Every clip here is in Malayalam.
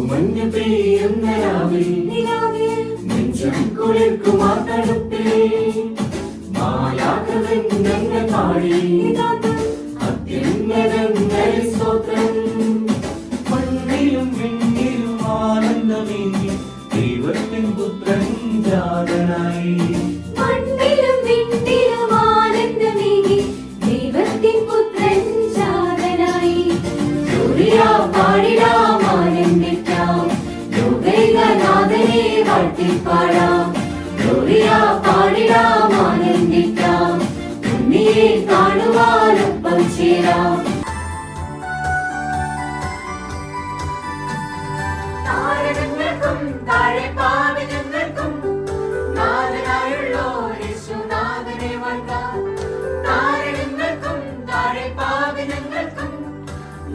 മഞ്ഞ പെയ്യുന്ന രാവിൽ നെഞ്ചം കുളിർക്കുമാ തണുപ്പിൽ മായാകവൻ ഞങ്ങൾ പാടി അത്യുന്നതങ്ങളിൽ സ്തോത്രം. മണ്ണിലും വിണ്ണിലും ആനന്ദമേന്തി ദൈവത്തിൻ പുത്രൻ ജാതനായി. മണ്ണിലും വിണ്ണിലും ആനന്ദമേന്തി ദൈവത്തിൻ പുത്രൻ ജാതനായി. ഗ്ലോറിയാ പാടിടാം ആനന്ദിക്കാം ലോകൈകനാഥനെ വാഴ്ത്തിപ്പാടാം. ഗ്ലോറിയാ പാടിടാം ആനന്ദിക്കാം ഉണ്ണിയെ കാണുവാനൊപ്പം ചേരാം. താരകങ്ങൾക്കും താഴെ പാവനങ്ങൾക്കും നാഥനായുള്ളോർ യേശുനാഥനെ വാഴ്ത്താം. താരകങ്ങൾക്കും താഴെ പാവനങ്ങൾക്കും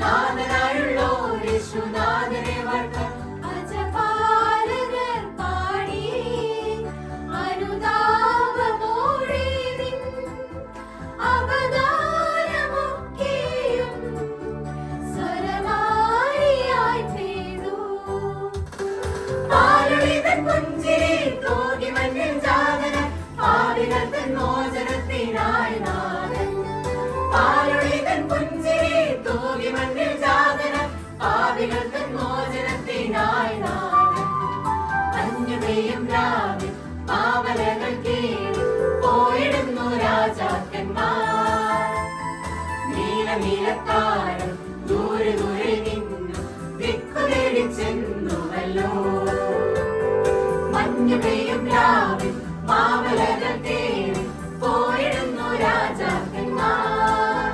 നാഥനായുള്ളോർ യേശുനാഥനെ വാഴ്ത്താം. അജപാലകർ പാടി അനുതാപമോടെ നിൻ അവതാരമൊക്കെയും സ്വരമാരിയായി പെയ്തു. പാലുളിതൻ പുഞ്ചിരി തോകി മണ്ണിൽ ജാതനായി പാപികൾ തൻ മോചനത്തിനായി നാഥൻ. പാലുളിതൻ പുഞ്ചിരി തോകി മണ്ണിൽ ജാതനായി പാപികൾ തൻ മോചനത്തിനായി നാഥൻ. മഞ്ഞുപെയ്യും രാവിൽ മാമലകൾ കേറി പോയിടുന്നു രാജാക്കന്മാർ. നീലനീലത്താരം ദൂരെ ദൂരെ നിന്നു ദിക്കു തേടി ചെന്നുവല്ലോ. മഞ്ഞുപെയ്യും രാവിൽ മാമലകൾ കേറി പോയിടുന്നു രാജാക്കന്മാർ.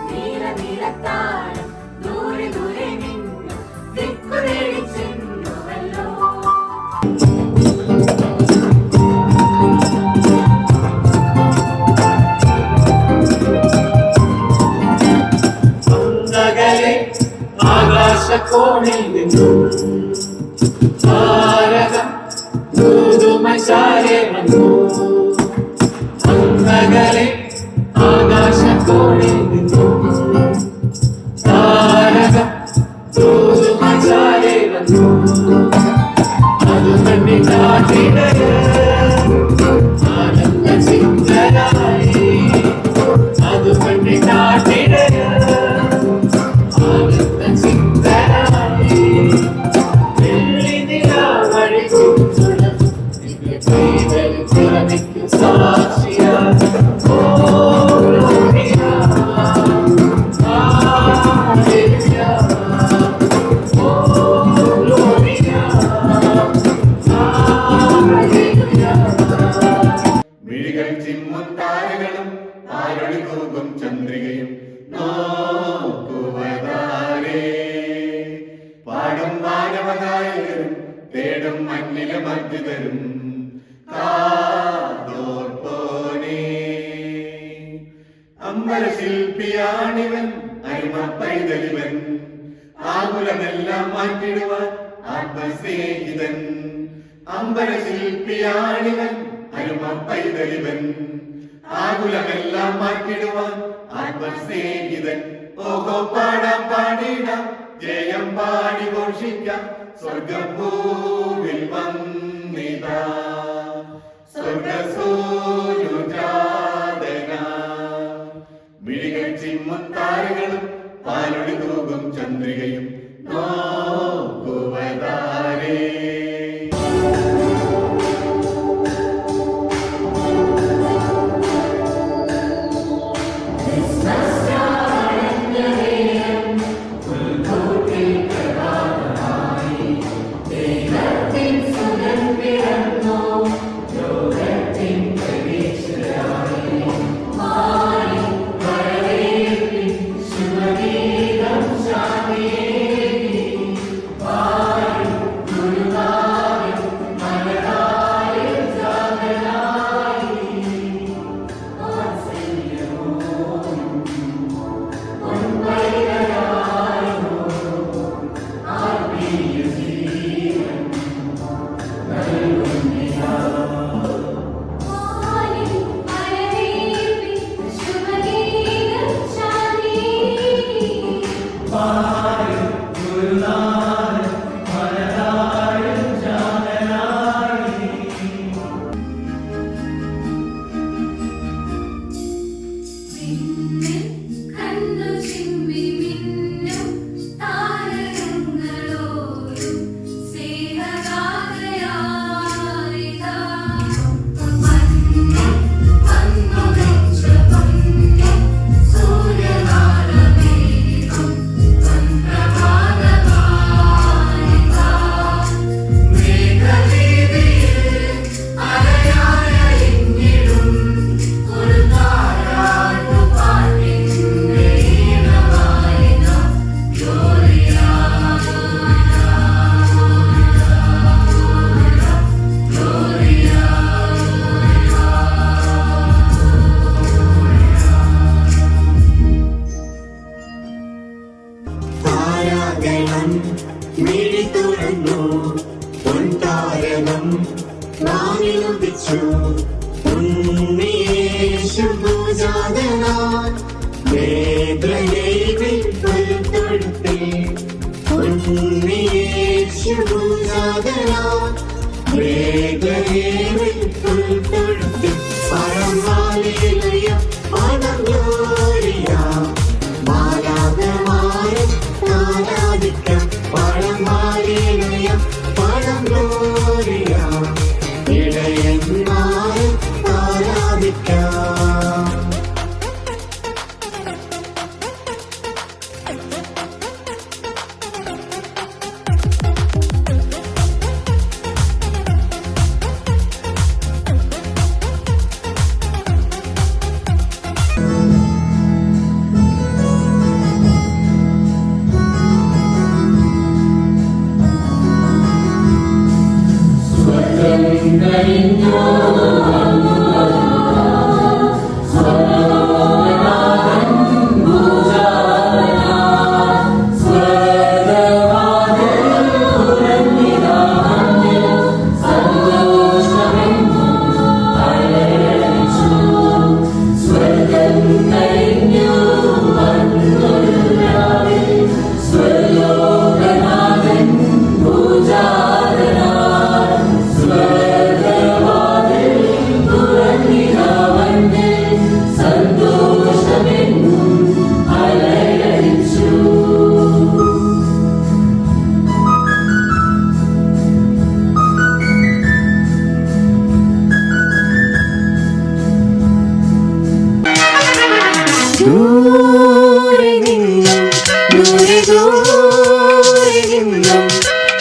നീലനീലത്താരം ദൂരെ ദൂരെ നിന്നു ദിക്കു തേടി ചെന്നുവല്ലോ. ആകാശക്കോണിൽ നിന്നും താരകം ദൂതുമശാലെ വന്നു. അങ്ങകലെ ആകാശക്കോണിൽ നിന്നും താരകം ദൂതുമശാലെ വന്നു. അത് കണ്ടി നാട്ടിടയ ആനന്ദ ചിന്തനായി. അത് കണ്ടി നാട്ടിടയ ആനന്ദ ചിന്തനായി. വെള്ളി നിലാവഴി ചുറ്റും പൈതൽ തിളനിക്കും സാക്ഷിയായി. ഓ ഗ്ലോറിയ ഹല്ലേലൂയ. ഓ ഗ്ലോറിയ ഹല്ലേലൂയ. മിഴികൾ ചിമ്മും താരകളും ആരൊളി തൂകും ചന്ദ്രികയും നോക്കുവതാരേ. പാടും മാനവനായകരും തേടും മണ്ണിലെ മർദ്ദിതരും കാതോർപ്പോനേ. അമ്പരശില്പിയാണിവൻ അരുമ പൈതലിവൻ. ആകുലമെല്ലാം മാറ്റിടുവാൻ ആത്മസ്നേഹിതൻ. അമ്പരശില്പിയാണിവൻ അരുമ പൈതലിവൻ. ആകുലമെല്ലാം മാറ്റിടുവാൻ ആത്മസ്നേഹിതൻ. ഓഹോ പാടാം പാടിടാം ജയം പാടി ഘോഷിക്കാം. സ്വർഗഭൂവിൽ വന്നിതാ സ്വർഗസൂനുജാതന. മിഴികൾ ചിമ്മും താരകളും പാലൊളി തൂകും ചന്ദ്രികയും നോക്കുവതാരേ. Guru Nanak ആഗണം മിഴി തുറന്നു പൊൻതാരണം വാനിലുദിച്ചു ഉണ്ണിയേശു പൂജാതനാൻ ബേത്ലഹേമിൽ പുൽത്തൊഴുത്തിൽ ഉണ്ണിയേശു പൂജാതനാൻ ബേത്ലഹേമിൽ പുൽത്തൊഴുത്തിൽ പഴം ഹല്ലേലൂയ പഴം ഗ്ലോറിയ മാലാഖമാരെ ആരാധിക്കാം പഴം ഹല്ലേലൂയ പഴം ഗ്ലോറിയ ഇടയന്മാരെ ആരാധിക്കാം. ദൂരെ നിന്നും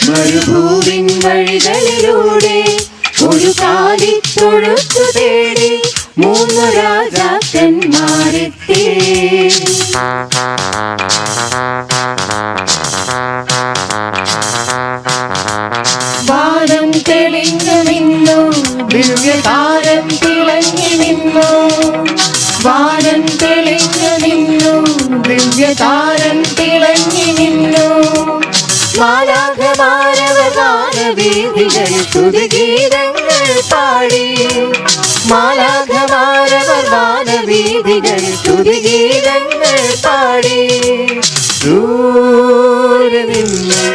മരുഭൂവിൻ വഴികളിലൂടെ ഒരു കാലിത്തൊഴുത്തു തേടി 3 രാജാക്കന്മാരെത്തി. വാനം തെളിഞ്ഞു നിന്നു ദിവ്യതാരം തിളങ്ങി നിന്നു വാനം തെളിഞ്ഞു നിന്നു ദിവ്യതാരം തിളങ്ങി നിന്നു മാലാഖമാരവർ വാനവീഥികളിൽ സ്തുതിഗീതങ്ങൾ പാടി മാലാഖമാരവർ വാനവീഥികളിൽ സ്തുതിഗീതങ്ങൾ പാടി ദൂരെ നിന്നും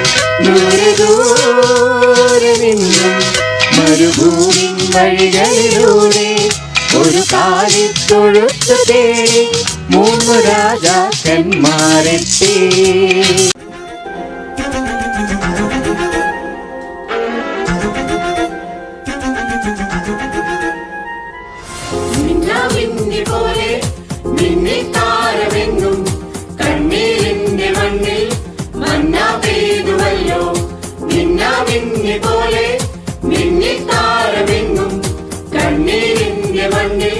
മരുഭൂമിൻ വഴികളിലൂടെ ഒരു കാലിത്തൊഴുത്തു തേടി 3 രാജാക്കന്മാരെത്തി. മിന്നാമിന്നി പോലെ മിന്നിത്താരമെങ്ങും കണ്ണീരിന്റെ മണ്ണിൽ മന്ന പെയ്തുവല്ലോ. മിന്നാമിന്നി പോലെ മിന്നിത്താരമെങ്ങും കണ്ണീരിന്റെ മണ്ണിൽ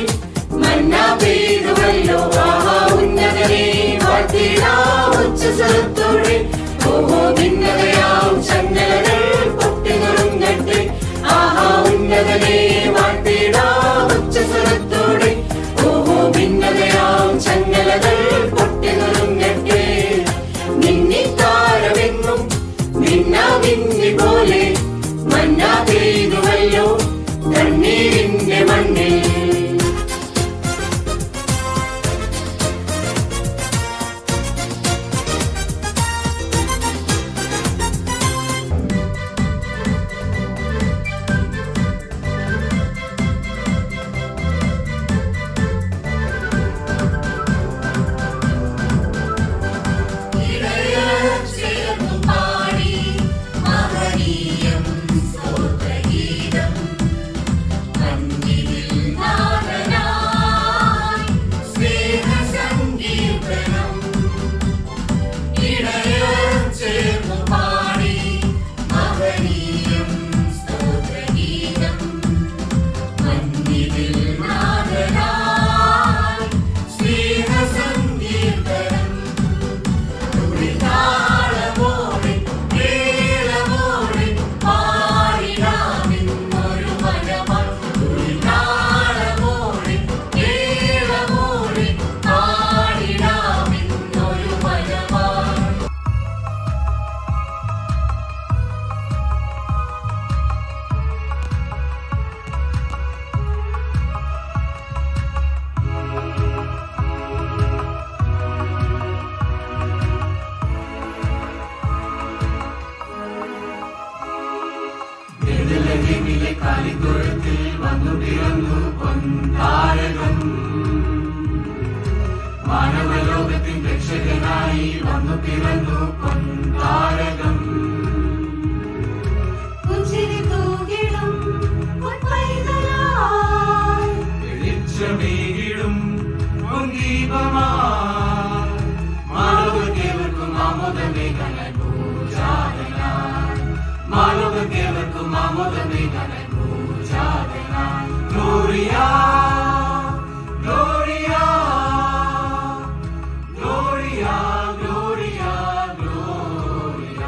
മന്ന പെയ്തുവല്ലോ. ആഹാ ഉന്നതനെ വാഴ്ത്തിടാം ഉച്ചസ്വരത്തോടെ. ഓഹോ ഭിന്നതയാം ചങ്ങലകൾ പൊട്ടിനുറുങ്ങട്ടെ. ആഹാ ഉന്നതനെ വാഴ്ത്തിടാം ഉച്ചസ്വരത്തോടെ. ഓഹോ ഭിന്നതയാം ചങ്ങലകൾ പൊട്ടിനുറുങ്ങട്ടെ. മിന്നിത്താരമെങ്ങും മിന്നാമിന്നി പോലെ മന്ന പെയ്തുവല്ലോ കണ്ണീരിന്റെ മണ്ണിൽ. ബെത്ലഹേമിലെ കാലിത്തൊഴുത്തിൽ വന്നു പിറന്നു പൊൻതാരകം. മാനവലോകത്തിൻ രക്ഷകനായി വന്നു പിറന്നു പൊൻതാരകം. പുഞ്ചിരി തൂകിടും പൊൻപൈതലായി വെളിച്ചമേകിടും പൊൻദീപമായി മാലോകർക്കേവർക്കും ആമോദമേകാനായി പൂജാതനായി. മാലോകർക്കേവർക്കും ആമോദമേകാനായി പൂജാതനായി. Gloria Gloria Gloria Gloria Gloria.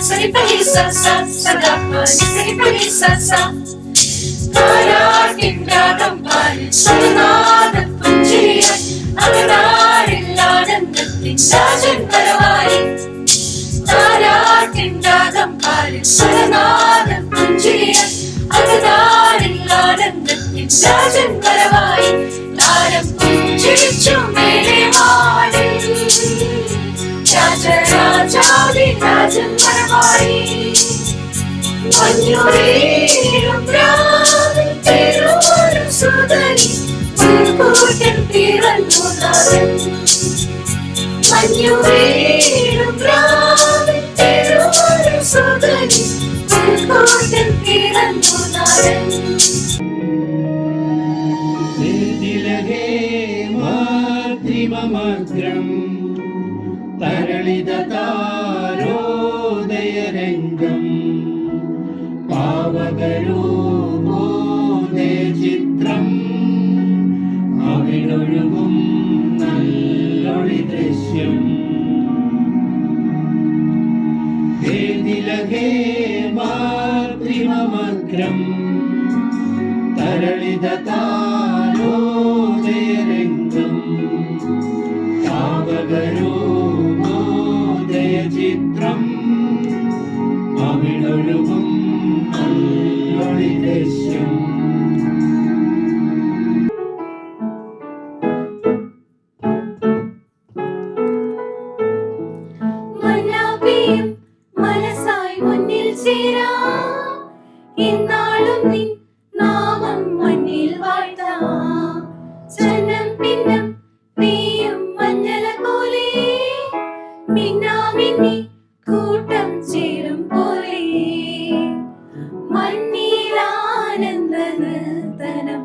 Sari pali sa sa sa da pa sari pali sa sa താരാട്ടിൻ രാഗം പാലിൽ സുനാദം പുഞ്ചിരിയായി അകതാരിൽ ആനന്ദത്തിൻ രാജൻ വരവായി. താരാട്ടിൻ രാഗം പാലിൽ സുനാദം പുഞ്ചിരിയായി അകതാരിൽ ആനന്ദത്തിൻ രാജൻ വരവായി. താരം പുഞ്ചിരിച്ചു മേലെ വാനിൽ രാജരാജാവി രാജൻ വരവായി. മഞ്ഞുവീഴും രാവിൽ തിരുവോരു സുതനി മുൻകൂട്ടിൽ പിറന്നു നാഥൻ. മഞ്ഞുവീഴും രാവിൽ തിരുവോരു സുതനി മുൻകൂട്ടിൽ പിറന്നു നാഥൻ. മാതൃമമഗ്രം തരളിത താരോദയരംഗം പാവകരൂപോദയ ചിത്രം അവിടൊഴുകും നല്ലൊളി ദൃശ്യം. വേദിലഹേ മാതൃമമഗ്രം തരളിത താരോദയരംഗം പാവകരൂപോദയ ചിത്രം അവിടൊഴുകും നല്ലൊളി ദൃശ്യം. മന്നാപിയും മനസ്സായി മുന്നിൽ ചേരാം. ഇന്നാളും നിൻ നാമം മണ്ണിൽ വാഴ്ത്താം. ചന്നം പിന്നം നീയും മഞ്ഞള പോലെ മിന്നാമിന്നി കൂട്ടം ചേരും പോലെ മണ്ണിലാനന്ദ നർത്തനം.